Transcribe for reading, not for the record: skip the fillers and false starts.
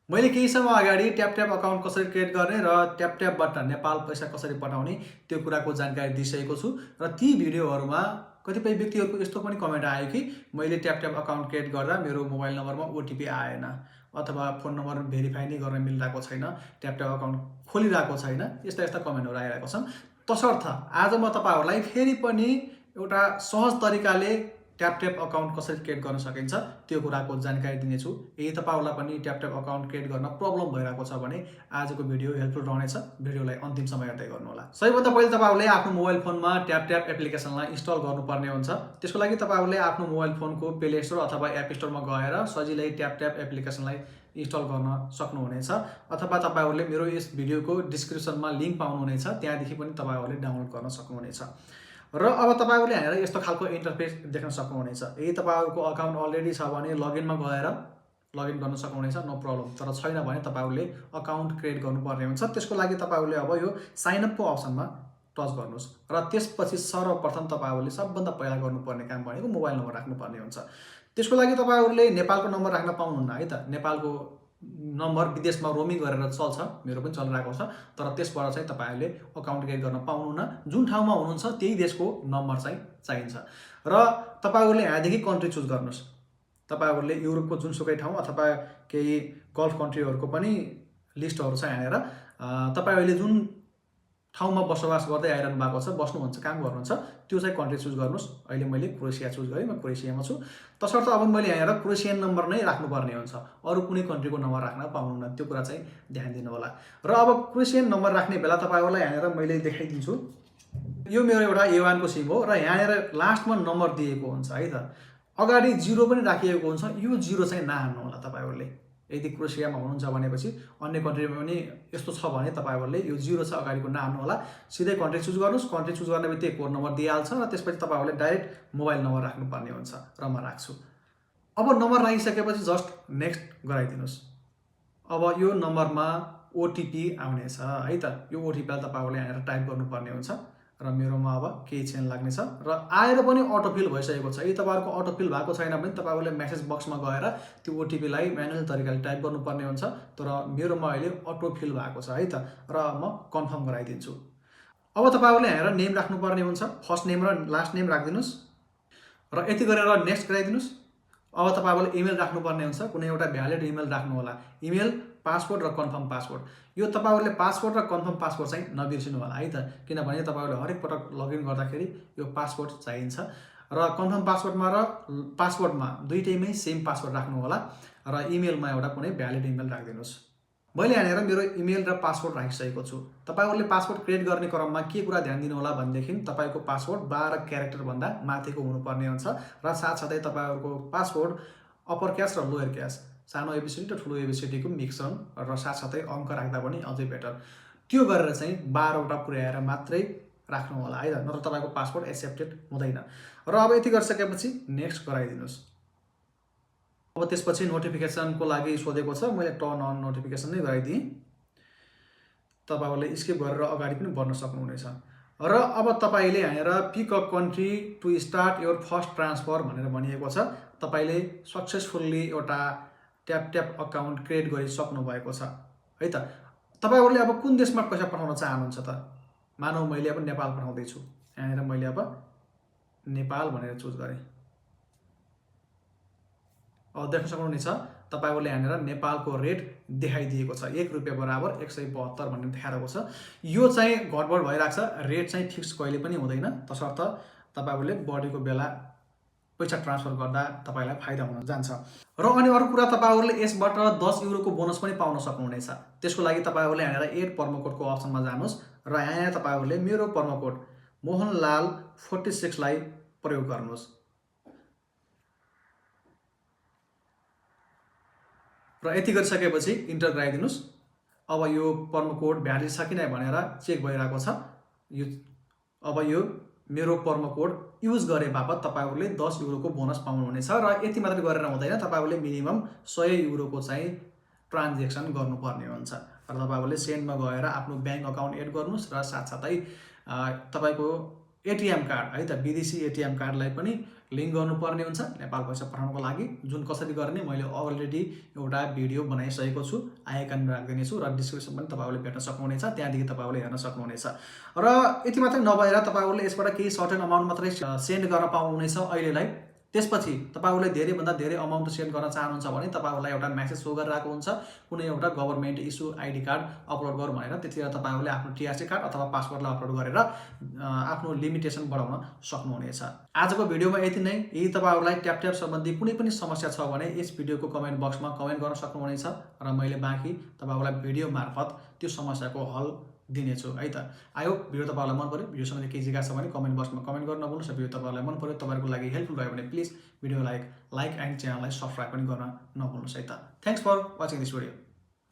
मैले केही समय अगाडि ट्याप अकाउन्ट कसरी क्रिएट गर्ने र ट्यापबाट नेपाल पैसा कसरी पठाउने त्यो कुराको जानकारी दिइसकेको छु र ती भिडियोहरूमा कतिपय व्यक्तिहरूको यस्तो पनि कमेन्ट आयो कि मैले ट्याप अकाउन्ट क्रिएट गर्दा मेरो मोबाइल नम्बरमा ओटिपी आएन अथवा फोन नम्बर भेरिफाई नै गर्न मिलिरहेको छैन, ट्याप अकाउन्ट खोलिरहेको छैन, यस्ता यस्ता कमेन्टहरू आइरहेको छन्। तसर्थ आज म तपाईँहरूलाई फेरि पनि एउटा सहज तरिकाले ट्याप अकाउन्ट कसरी क्रिएट गर्न सकिन्छ त्यो कुराको जानकारी दिनेछु। यदि तपाईँहरूलाई पनि ट्याप अकाउन्ट क्रिएट गर्न प्रब्लम भइरहेको छ भने आजको भिडियो हेल्पफुल रहनेछ। भिडियोलाई अन्तिमसम्म हेर्दै गर्नुहोला। सबैभन्दा पहिले तपाईँहरूले आफ्नो मोबाइल फोनमा ट्याप एप्लिकेसनलाई इन्स्टल गर्नुपर्ने हुन्छ। त्यसको लागि तपाईँहरूले आफ्नो मोबाइल फोनको प्ले स्टोर अथवा एप स्टोरमा गएर सजिलै ट्याप एप्लिकेसनलाई इन्स्टल गर्न सक्नुहुनेछ अथवा तपाईँहरूले मेरो यस भिडियोको डिस्क्रिप्सनमा लिङ्क पाउनुहुनेछ, त्यहाँदेखि पनि तपाईँहरूले डाउनलोड गर्न सक्नुहुनेछ। र अब तपाईँहरूले हेरेर यस्तो खालको इन्टरफेस देख्न सक्नुहुनेछ। यदि तपाईँहरूको अकाउन्ट अलरेडी छ भने लगइनमा गएर लगइन गर्न सक्नुहुनेछ, नो प्रब्लम। तर छैन भने तपाईँहरूले अकाउन्ट क्रिएट गर्नुपर्ने हुन्छ। त्यसको लागि तपाईँहरूले अब यो साइनअपको अप्सनमा टच गर्नुहोस् र त्यसपछि सर्वप्रथम तपाईँहरूले सबभन्दा पहिला गर्नुपर्ने काम भनेको मोबाइल नम्बर राख्नुपर्ने हुन्छ। त्यसको लागि तपाईँहरूले नेपालको नम्बर राख्न पाउनुहुन्न है त। नेपालको नम्बर विदेशमा रोमिङ गरेर चल्छ, मेरो पनि चलिरहेको छ, तर त्यसबाट चाहिँ तपाईँहरूले अकाउन्ट क्रिएट गर्न पाउनुहुन्न। जुन ठाउँमा हुनुहुन्छ त्यही देशको नम्बर चाहिँ चाहिन्छ र तपाईँहरूले यहाँदेखि कन्ट्री चुज गर्नुहोस्। तपाईँहरूले युरोपको जुनसुकै ठाउँ अथवा केही गल्फ कन्ट्रीहरूको पनि लिस्टहरू छ यहाँनिर। तपाईँहरूले जुन ठाउँमा बसोबास गर्दै आइरहनु भएको छ, बस्नुहुन्छ, काम गर्नुहुन्छ, त्यो चाहिँ कन्ट्री चुज गर्नुहोस्। अहिले मैले क्रोएसिया चुज गरेँ, म क्रोएसियामा छु। तसर्थ अब मैले यहाँनिर क्रोएसियन नम्बर नै राख्नुपर्ने हुन्छ, अरू कुनै कन्ट्रीको नम्बर राख्न पाउनुहुन्न। त्यो कुरा चाहिँ ध्यान दिनु होला। र अब क्रोएसियन नम्बर राख्ने बेला तपाईँहरूलाई यहाँनिर मैले देखाइदिन्छु। यो मेरो एउटा A1 को सिम हो र यहाँनिर लास्टमा नम्बर दिएको हुन्छ है त। अगाडि 0 पनि राखिएको हुन्छ, यो 0 चाहिँ नहाल्नु होला तपाईँहरूले। यदि क्रोएसियामा हुनुहुन्छ भनेपछि अन्य कन्ट्रीमा पनि यस्तो छ भने तपाईँहरूले यो 0 छ अगाडिको नहाल्नु होला। सिधै कन्ट्री चुज गर्नुहोस्। कन्ट्री चुज गर्ने बित्तिकै कोड नम्बर दिइहाल्छ र त्यसपछि तपाईँहरूले डाइरेक्ट मोबाइल नम्बर राख्नुपर्ने हुन्छ र म राख्छु। अब नम्बर राखिसकेपछि जस्ट नेक्स्ट गराइदिनुहोस्। अब यो नम्बरमा ओटिपी आउनेछ है त। यो ओटिपीलाई तपाईँहरूले यहाँनिर टाइप गर्नुपर्ने हुन्छ र मेरोमा अब केही चेन लाग्नेछ र आएर पनि अटोफिल भइसकेको छ। यदि तपाईँहरूको अटोफिल भएको छैन भने तपाईँहरूले मेसेज बक्समा गएर त्यो ओटिपीलाई म्यानुअल तरिकाले टाइप गर्नुपर्ने हुन्छ। तर मेरोमा अहिले अटोफिल भएको छ है त र म कन्फर्म गराइदिन्छु। अब तपाईँहरूले यहाँनिर नेम राख्नुपर्ने हुन्छ। फर्स्ट नेम र लास्ट नेम राखिदिनुहोस् र यति गरेर नेक्स्ट गराइदिनुहोस्। अब तपाईँहरूले इमेल राख्नुपर्ने हुन्छ। कुनै एउटा भ्यालिड इमेल राख्नु होला। इमेल, पासवर्ड र कन्फर्म पासवर्ड। यो तपाईँहरूले पासवर्ड र कन्फर्म पासवर्ड चाहिँ नबिर्सिनु होला है त, किनभने तपाईँहरूले हरेक पटक लगइन गर्दाखेरि यो पासवर्ड चाहिन्छ। र कन्फर्म पासवर्डमा दुईटैमै सेम पासवर्ड राख्नु होला र इमेलमा एउटा कुनै भ्यालिड इमेल राखिदिनुहोस्। मैले यहाँनिर मेरो इमेल र पासवर्ड राखिसकेको छु। तपाईँहरूले पासवर्ड क्रिएट गर्ने क्रममा के कुरा ध्यान दिनु होला भनेदेखि तपाईँको पासवर्ड 12 क्यारेक्टरभन्दा माथिको हुनुपर्ने हुन्छ र साथसाथै तपाईँहरूको पासवर्ड अप्पर क्यास र लोयर क्यास, सानो एबिसिडी र ठुलो एबिसिडीको मिक्सन र साथसाथै अङ्क राख्दा पनि अझै बेटर। त्यो गरेर चाहिँ 12वटा पुर्याएर मात्रै राख्नु होला है त, नत्र तपाईँको पासवर्ड एक्सेप्टेड हुँदैन। र अब यति गरिसकेपछि नेक्स्ट गराइदिनुहोस्। अब त्यसपछि नोटिफिकेसनको लागि सोधेको छ, मैले टर्न अन नोटिफिकेसन नै गराइदिएँ। तपाईँहरूले स्किप गरेर अगाडि पनि बढ्न सक्नुहुनेछ। र अब तपाईँले यहाँनिर pick a country to start your first transfer भनेर भनिएको छ। तपाईँले सक्सेसफुल्ली एउटा ट्याप अकाउन्ट क्रिएट गरिसक्नु भएको छ है त। तपाईँहरूले अब कुन देशमा पैसा पठाउन चाहनुहुन्छ त? मानौ मैले अब नेपाल पठाउँदैछु। यहाँनिर मैले अब नेपाल भनेर चुज गरेँ। अब देख्न सक्नुहुनेछ तपाईँहरूले यहाँनिर नेपालको रेट देखाइदिएको छ। 1 रुपियाँ बराबर 172 भनेर देखाएको छ। यो चाहिँ घटबड भइरहेको छ। रेट चाहिँ फिक्स कहिले पनि हुँदैन। तसर्थ तपाईँहरूले बढेको बेला पैसा ट्रान्सफर गर्दा तपाईँलाई फाइदा हुन जान्छ। र अनि अरू कुरा, तपाईँहरूले यसबाट 10 युरोको बोनस पनि पाउन सक्नुहुनेछ। त्यसको लागि तपाईँहरूले यहाँनिर एड प्रोमो कोडको अप्सनमा जानुहोस् र यहाँ तपाईँहरूले मेरो प्रोमो कोड मोहनलाल 46 लाई प्रयोग गर्नुहोस् र यति गरिसकेपछि इन्टर गराइदिनुहोस्। अब यो प्रोमो कोड भ्यालिड छ कि नै भनेर चेक भइरहेको छ। अब यो मेरो प्रोमो कोड युज गरे बापत तपाईँहरूले 10 युरोको बोनस पाउनुहुनेछ र यति मात्र गरेर हुँदैन। तपाईँहरूले मिनिमम 100 युरोको चाहिँ ट्रान्जेक्सन गर्नुपर्ने हुन्छ र तपाईँहरूले सेन्डमा गएर आफ्नो ब्याङ्क अकाउन्ट एड गर्नुहोस् र साथसाथै तपाईँको एटिएम कार्ड है त विदेशी एटिएम कार्डलाई पनि लिङ्क गर्नुपर्ने हुन्छ नेपाल पैसा पठाउनको लागि, जुन कसरी गर्ने मैले अलरेडी एउटा भिडियो बनाइसकेको छु, आइकन राखिदिनेछु र डिस्क्रिप्सन पनि तपाईँहरूले भेट्न सक्नुहुनेछ, त्यहाँदेखि तपाईँहरूले हेर्न सक्नुहुनेछ। र यति मात्रै नभएर तपाईँहरूले यसबाट केही सर्टेन अमाउन्ट मात्रै सेन्ड गर्न पाउनुहुनेछ अहिलेलाई। त्यसपछि तपाईँहरूले धेरैभन्दा धेरै अमाउन्ट सेन्ड गर्न चाहनुहुन्छ भने तपाईँहरूलाई एउटा म्यासेज सो गरिरहेको हुन्छ, कुनै एउटा government issue ID card upload गर भनेर। त्यतिखेर तपाईँहरूले आफ्नो टिआरसी कार्ड अथवा पासपोर्टलाई अपलोड गरेर आफ्नो लिमिटेसन बढाउन सक्नुहुनेछ। आजको भिडियोमा यति नै। यदि तपाईँहरूलाई ट्याप सम्बन्धी कुनै पनि समस्या छ भने यस भिडियोको कमेन्ट बक्समा कमेन्ट गर्न सक्नुहुनेछ र मैले बाँकी तपाईँहरूलाई भिडियो मार्फत त्यो समस्याको हल दिनेछु है त। आई होप भिडियो तपाईँहरूलाई मन पर्यो। भिडियोसँग केही जिज्ञासा छ भने कमेन्ट बक्समा कमेन्ट गर्न नभुल्नुहोस्। भिडियो तपाईँहरूलाई मन पर्यो, तपाईँहरूको लागि हेल्पफुल भयो भने प्लिज भिडियोलाई लाइक एन्ड च्यानललाई सब्सक्राइब पनि गर्न नभुल्नुहोस् है त। Thanks for watching this video.